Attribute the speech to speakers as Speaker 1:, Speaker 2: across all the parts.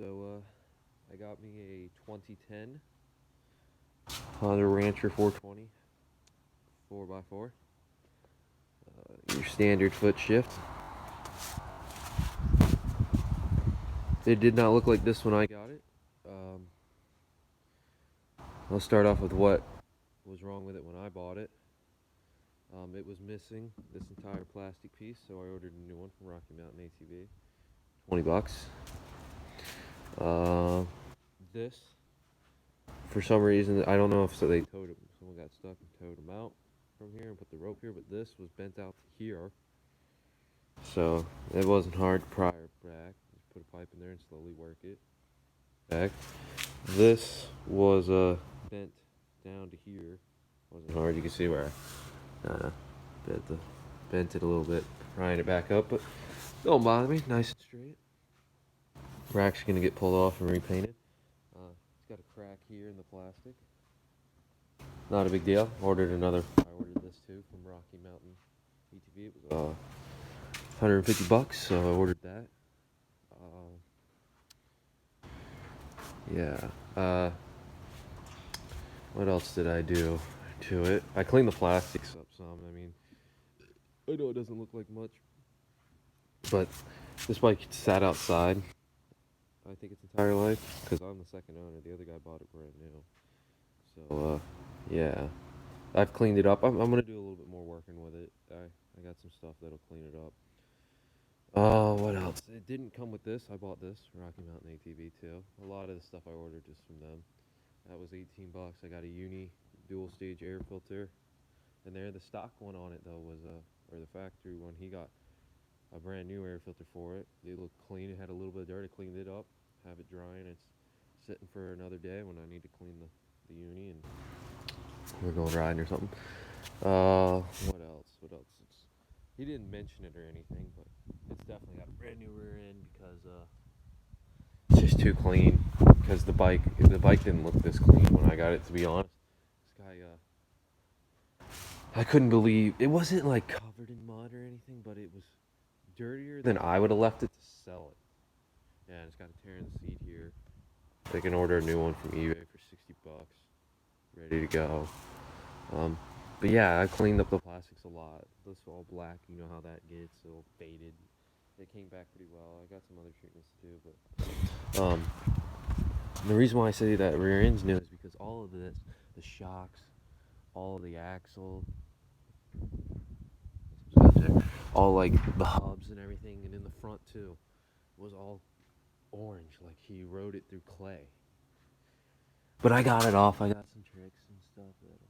Speaker 1: I got me a 2010 Honda Rancher 420 4x4. Your standard foot shift. It did not look like this when I got it. I'll start off with what was wrong with it when I bought it. It was missing this entire plastic piece, so I ordered a new one from Rocky Mountain ATV. $20. This, for some reason, I don't know if they towed it. Someone got stuck and towed them out from here and put the rope here, but this was bent out to here, so it wasn't hard to pry it back. Just put a pipe in there and slowly work it back. This was bent down to here. Wasn't hard. You can see where I bent it a little bit, prying it back up, but don't bother me. Nice and straight. We're actually gonna get pulled off and repainted. It's got a crack here in the plastic. Not a big deal. I ordered this too from Rocky Mountain ATV. It was $150, so I ordered that. Yeah. What else did I do to it? I cleaned the plastics up some. I mean, I know it doesn't look like much, but this bike sat outside, I think, its entire life, because I'm the second owner. The other guy bought it brand new. So, yeah. I've cleaned it up. I'm going to do a little bit more working with it. I got some stuff that'll clean it up. What else? It didn't come with this. I bought this, Rocky Mountain ATV too. A lot of the stuff I ordered just from them. That was $18. I got a Uni dual stage air filter. And there, the stock one on it though was or the factory one. He got a brand new air filter for it. It looked clean. It had a little bit of dirt. I cleaned it up, have it drying. It's sitting for another day when I need to clean the Uni and we're going riding or something. What else? He didn't mention it or anything, but it's definitely got a brand new rear end because it's just too clean. Because the bike didn't look this clean when I got it. To be honest, this guy, I couldn't believe it wasn't like covered in mud or anything, but it was dirtier than I would have left it to sell it. Yeah, it's got a tear in the seat here. I can order a new one from eBay for $60, ready to go. But yeah, I cleaned up the plastics a lot. This all black, you know how that gets, all faded. It came back pretty well. I got some other treatments too, but the reason why I say that rear end's new is because all of this, the shocks, all of the axle, all like the hubs and everything, and in the front too, was all orange, like he rode it through clay. But I got it off. I got some tricks and stuff that'll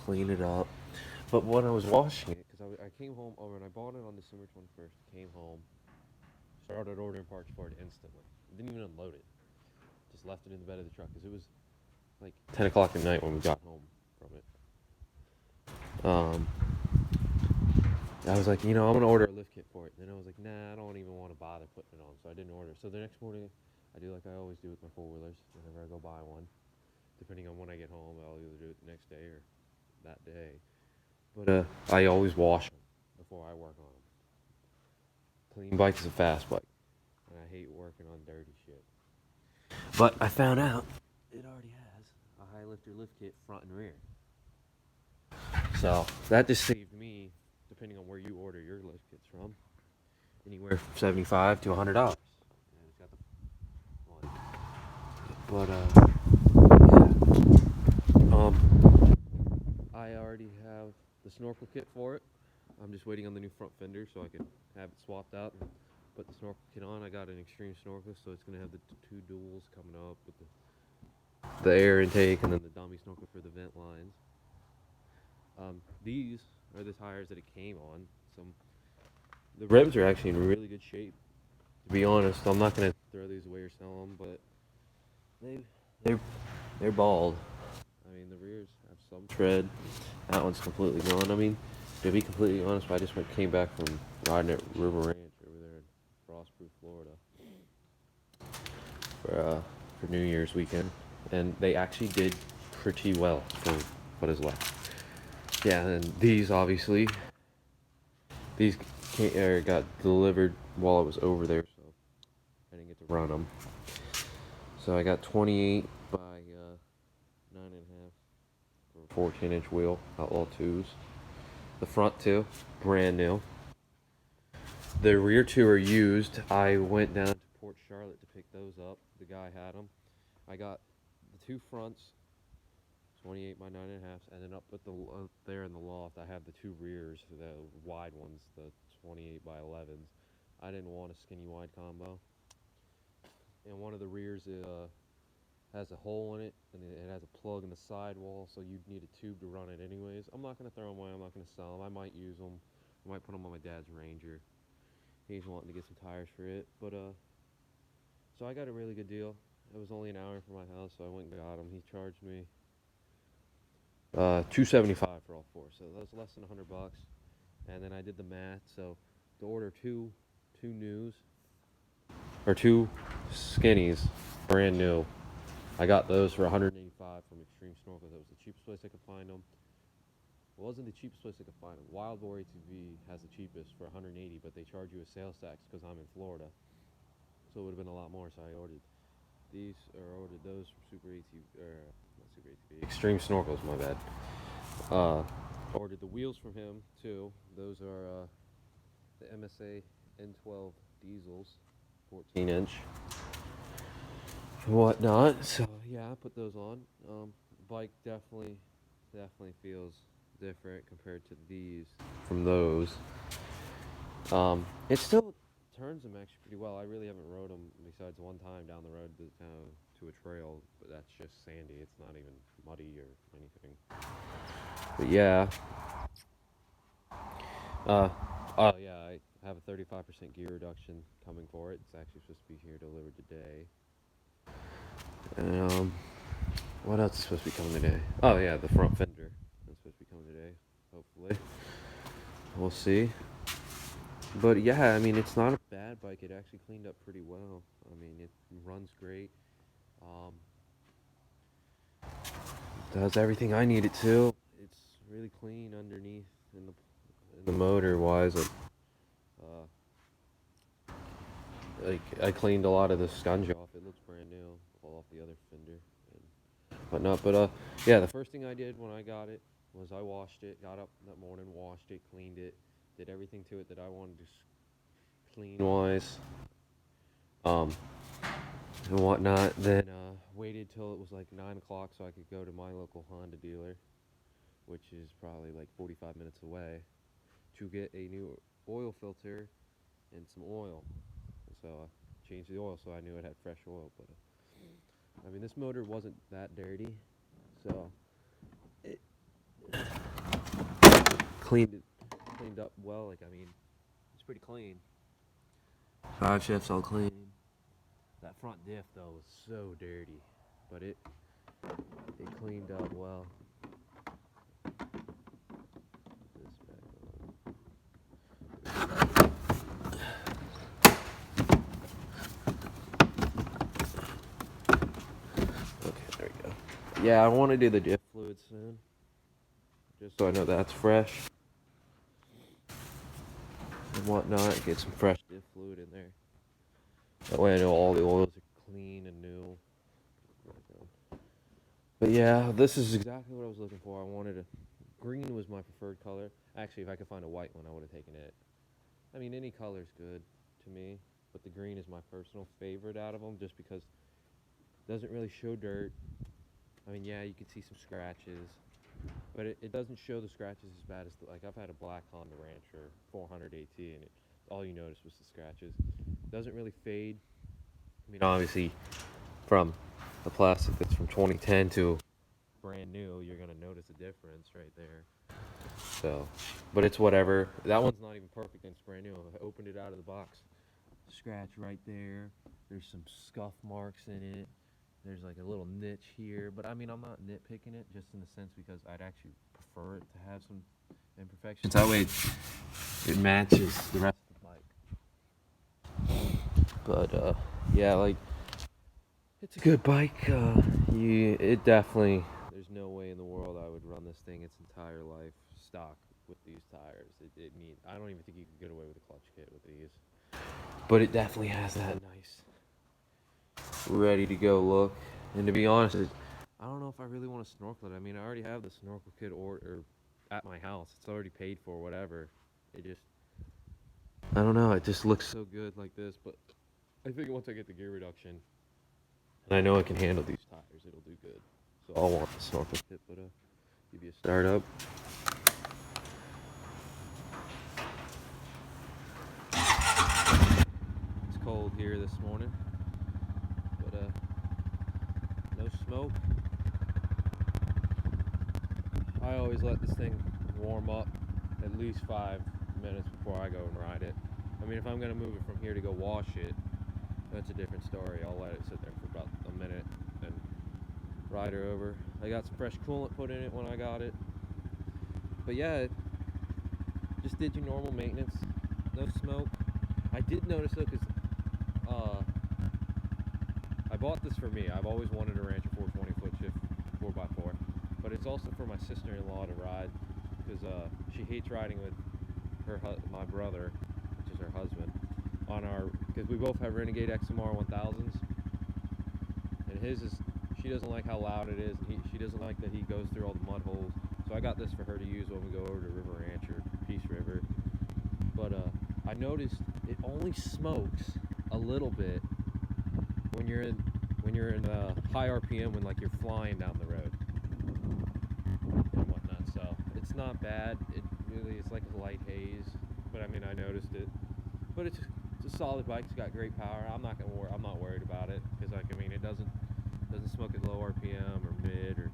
Speaker 1: clean it up. But when I was washing it, because I came home over and I bought it on December 21st, came home, started ordering parts for it instantly. Didn't even unload it. Just left it in the bed of the truck because it was like 10 o'clock at night when we got home from it. I was like, I'm going to order a lift kit for it. And then I was like, nah, I don't even want to bother putting it on. So I didn't order. So the next morning, I do like I always do with my four-wheelers. Whenever I go buy one, depending on when I get home, I'll either do it the next day or that day. But I always wash them before I work on them. Clean bike is a fast bike, and I hate working on dirty shit. But I found out it already has a high lifter lift kit front and rear. So that just saved me, depending on where you order your lift kits from, anywhere from $75 to $100. And it's got the one. But I already have the snorkel kit for it. I'm just waiting on the new front fender so I can have it swapped out and put the snorkel kit on. I got an extreme snorkel, so it's going to have the two duals coming up with the air intake and then the dummy snorkel for the vent lines. These are the tires that it came on. The rims are actually in really good shape. To be honest, I'm not going to throw these away or sell them, but they're bald. I mean, the rears have some tread. That one's completely gone. I mean, to be completely honest, I just came back from riding at River Ranch over there in Frostproof, Florida, for New Year's weekend, and they actually did pretty well for what is left. Yeah, and these got delivered while I was over there, so I didn't get to run them. So I got 28 by 9.5 for a 14-inch wheel, Outlaw 2s. The front two, brand new. The rear two are used. I went down to Port Charlotte to pick those up. The guy had them. I got the two fronts, 28 by 9.5, and then up there in the loft, I have the two rears, the wide ones, the 28 by 11s. I didn't want a skinny wide combo. And one of the rears has a hole in it, and it has a plug in the sidewall, so you'd need a tube to run it anyways. I'm not going to throw them away. I'm not going to sell them. I might use them. I might put them on my dad's Ranger. He's wanting to get some tires for it. But, so I got a really good deal. It was only an hour from my house, so I went and got him. He charged me $275 for all four, so that was less than $100. And then I did the math, so to order two news, or two skinnies, brand new, I got those for $185 from Extreme Snorkels. That was the cheapest place I could find them. It wasn't the cheapest place I could find them. Wild Boar ATV has the cheapest for $180, but they charge you a sales tax because I'm in Florida, so it would have been a lot more. So I ordered those from Super ATV, or not Super ATV, Extreme Snorkels. My bad. Ordered the wheels from him too. Those are the MSA N12 diesels, 14-inch. Whatnot. So yeah, I put those on. Bike definitely feels different compared to these from those. It still turns them actually pretty well. I really haven't rode them besides one time down the road to a trail, but that's just sandy. It's not even muddy or anything. But yeah. Oh yeah, I have a 35% gear reduction coming for it. It's actually supposed to be here delivered today. And what else is supposed to be coming today? Oh yeah, the front fender. That's supposed to be coming today, hopefully. We'll see. But yeah, I mean, it's not a bad bike. It actually cleaned up pretty well. I mean, it runs great. Does everything I need it to. It's really clean underneath in the motor wise. Like I cleaned a lot of the scunge off. It looks brand new, all off the other fender and whatnot. But yeah, the first thing I did when I got it was I washed it. Got up that morning, washed it, cleaned it, did everything to it that I wanted to clean wise, and whatnot. Then waited till it was like 9 o'clock so I could go to my local Honda dealer, which is probably like 45 minutes away, to get a new oil filter and some oil. So I changed the oil so I knew it had fresh oil. But I mean, this motor wasn't that dirty, so it cleaned up well. Like, I mean, it's pretty clean. 5 shifts all clean. That front diff though was so dirty, but it cleaned up well. Yeah, I want to do the diff fluid soon, just so I know that's fresh and whatnot. Get some fresh diff fluid in there. That way I know all the oils are clean and new. But yeah, this is exactly what I was looking for. Green was my preferred color. Actually, if I could find a white one, I would have taken it. I mean, any color's good to me, but the green is my personal favorite out of them, just because it doesn't really show dirt. I mean, yeah, you can see some scratches, but it doesn't show the scratches as bad as like I've had a black Honda Rancher 400 AT, and all you noticed was the scratches. It doesn't really fade. I mean, obviously, from the plastic that's from 2010 to brand new, you're gonna notice a difference right there. So, but it's whatever. That one's not even perfect and it's brand new. I opened it out of the box. Scratch right there. There's some scuff marks in it. There's like a little niche here, but I mean, I'm not nitpicking it, just in the sense because I'd actually prefer it to have some imperfections. That way it matches the rest of the bike. But yeah, like, it's a good bike. It definitely, there's no way in the world I would run this thing its entire life stock with these tires. I don't even think you could get away with a clutch kit with these. But it definitely has that nice ready to go look. And to be honest, I don't know if I really want to snorkel it. I mean, I already have the snorkel kit or at my house. It's already paid for, whatever. It just, I don't know. It just looks so good like this. But I think once I get the gear reduction, and I know I can handle these tires, it'll do good. So I'll want the snorkel kit, but give you a start up. It's cold here this morning, but no smoke. I always let this thing warm up at least 5 minutes before I go and ride it. I mean, if I'm gonna move it from here to go wash it, that's a different story. I'll let it sit there for about a minute and ride her over. I got some fresh coolant put in it when I got it. But yeah, just did your normal maintenance. No smoke. I did notice though, because I bought this for me. I've always wanted a Rancher 420 foot shift 4x4. But it's also for my sister-in-law to ride, because she hates riding with my brother, which is her husband, on our, because we both have Renegade XMR 1000s, and his is, she doesn't like how loud it is, and she doesn't like that he goes through all the mud holes. So I got this for her to use when we go over to River Ranch or Peace River. But I noticed it only smokes a little bit when you're in high RPM, when like you're flying down the road and whatnot. So it's not bad. It really, it's like a light haze, but I mean, I noticed it. But it's a solid bike. It's got great power. I'm not worried about it, because like, I mean, it doesn't smoke at low RPM or mid or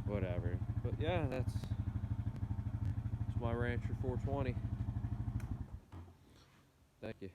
Speaker 1: whatever. But yeah, that's my Rancher 420. Thank you.